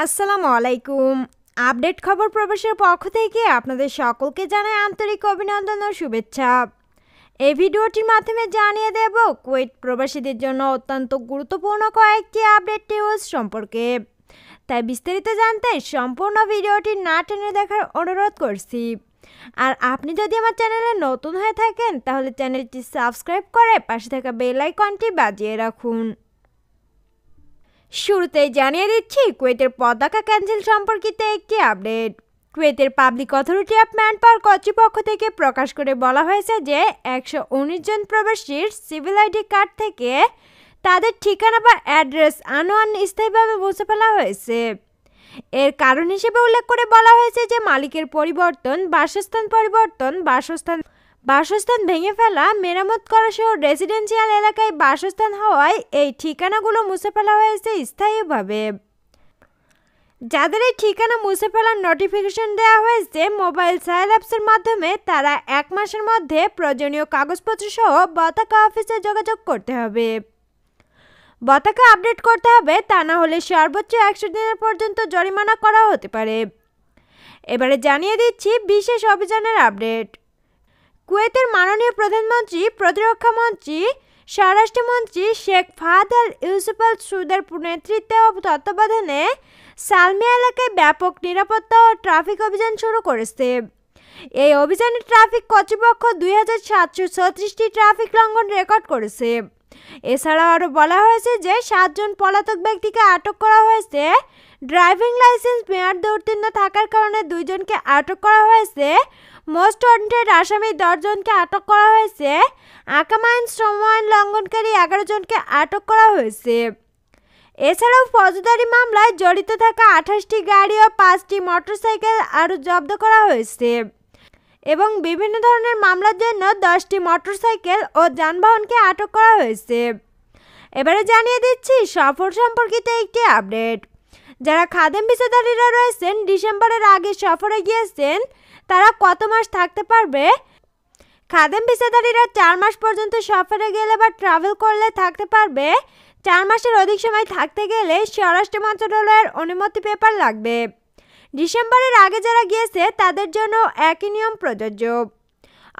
আসসালামু আলাইকুম। আপডেট খবর প্রবাসের পক্ষ থেকে আপনাদের সকলকে জানাই আন্তরিক অভিনন্দন ও শুভেচ্ছা। এই ভিডিওটির মাধ্যমে জানিয়ে দেব কুয়েত প্রবাসীদের জন্য অত্যন্ত গুরুত্বপূর্ণ কয়েকটি আপডেট নিউজ সম্পর্কে। তাই বিস্তারিত জানতে সম্পূর্ণ ভিডিওটি না টেনে দেখার অনুরোধ করছি। আর আপনি যদি আমার চ্যানেলে নতুন হয়ে থাকেন তাহলে চ্যানেলটি সাবস্ক্রাইব করে পাশে থাকা বেল আইকনটি বাজিয়ে রাখুন। শুরুতেই জানিয়ে দিচ্ছি কুয়েতের পতাকা ক্যান্সেল সম্পর্কিত একটি আপডেট। কুয়েতের পাবলিক অথরিটি অফ ম্যানপাওয়ার কর্তৃপক্ষ থেকে প্রকাশ করে বলা হয়েছে যে 119 জন প্রবাসীর সিভিল আইডি কার্ড থেকে তাদের ঠিকানা বা অ্যাড্রেস স্থায়ীভাবে মুছে ফেলা হয়েছে। এর কারণ হিসেবে উল্লেখ করে বলা হয়েছে যে মালিকের পরিবর্তন, বাসস্থান ভেঙে ফেলা, মেরামত করা সহ রেসিডেন্সিয়াল এলাকায় বাসস্থান হওয়ায় এই ঠিকানাগুলো মুছে ফেলা হয়েছে স্থায়ীভাবে। যাদের এই ঠিকানা মুছে ফেলার নোটিফিকেশন দেওয়া হয়েছে মোবাইল সাইল অ্যাপসের মাধ্যমে, তারা 1 মাসের মধ্যে প্রয়োজনীয় কাগজপত্র সহ পতাকা অফিসে যোগাযোগ করতে হবে। পতাকা আপডেট করতে হবে, তা না হলে সর্বোচ্চ 100 দিনের পর্যন্ত জরিমানা করা হতে পারে। এবারে জানিয়ে দিচ্ছি বিশেষ অভিযানের আপডেট। কুয়েতের মাননীয় প্রধানমন্ত্রী, প্রতিরক্ষামন্ত্রী, স্বরাষ্ট্রমন্ত্রী শেখ ফাহাদ আল ইউসুফ আল সুদের নেতৃত্বে ও তত্ত্বাবধানে সালমিয়া এলাকায় ব্যাপক নিরাপত্তা ও ট্রাফিক অভিযান শুরু করেছে। এই অভিযানে ট্রাফিক কর্তৃপক্ষ 2736টি ট্রাফিক লঙ্ঘন রেকর্ড করেছে। এছাড়াও আরও বলা হয়েছে যে 7 জন পলাতক ব্যক্তিকে আটক করা হয়েছে। ড্রাইভিং লাইসেন্স মেয়াদ উত্তীর্ণ থাকার কারণে 2 জনকে আটক করা হয়েছে। মোস্ট ওয়ান্টেড আসামি 10 জনকে আটক করা হয়েছে। আকাম আইন শ্রম আইন লঙ্ঘনকারী 11 জনকে আটক করা হয়েছে। এছাড়াও ফৌজদারি মামলায় জড়িত থাকা 28টি গাড়ি ও 5টি মোটরসাইকেল আরও জব্দ করা হয়েছে এবং বিভিন্ন ধরনের মামলার জন্য 10টি মোটরসাইকেল ও যানবাহনকে আটক করা হয়েছে। এবারে জানিয়ে দিচ্ছি সফর সম্পর্কিত একটি আপডেট। যারা খাদেম ভিসাধারীরা রয়েছেন, ডিসেম্বরের আগে সফরে গিয়েছেন, তারা কত মাস থাকতে পারবে? খাদেম ভিসাধারীরা 4 মাস পর্যন্ত সফরে গেলে বা ট্রাভেল করলে থাকতে পারবে। 4 মাসের অধিক সময় থাকতে গেলে স্বরাষ্ট্র মন্ত্রণালয়ের অনুমতি পেপার লাগবে। ডিসেম্বরের আগে যারা গিয়েছে তাদের জন্য একই নিয়ম প্রযোজ্য।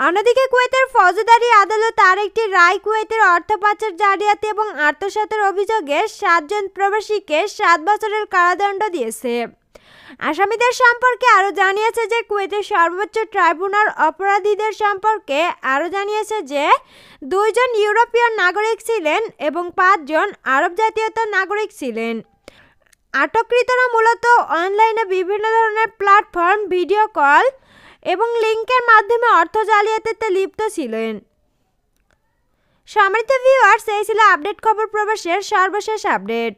অন্যদিকে কুয়েতের ফৌজদারি আদালত আরেকটি রায় কুয়েতের অর্থ পাচার, জালিয়াতি এবং আত্মসাতের অভিযোগে 7 জন প্রবাসীকে 7 বছরের কারাদণ্ড দিয়েছে। আসামিদের সম্পর্কে আরও জানিয়েছে যে কুয়েতের সর্বোচ্চ ট্রাইব্যুনাল অপরাধীদের সম্পর্কে আরও জানিয়েছে যে 2 জন ইউরোপীয় নাগরিক ছিলেন এবং 5 জন আরব জাতীয়তার নাগরিক ছিলেন। আটককৃতরা মূলত অনলাইনে বিভিন্ন ধরনের প্ল্যাটফর্ম, ভিডিও কল এবং লিঙ্কের মাধ্যমে অর্থ জালিয়াতিতে লিপ্ত ছিলেন। সম্মানিত ভিউয়ার্স, এই ছিল আপডেট খবর প্রবাসের সর্বশেষ আপডেট।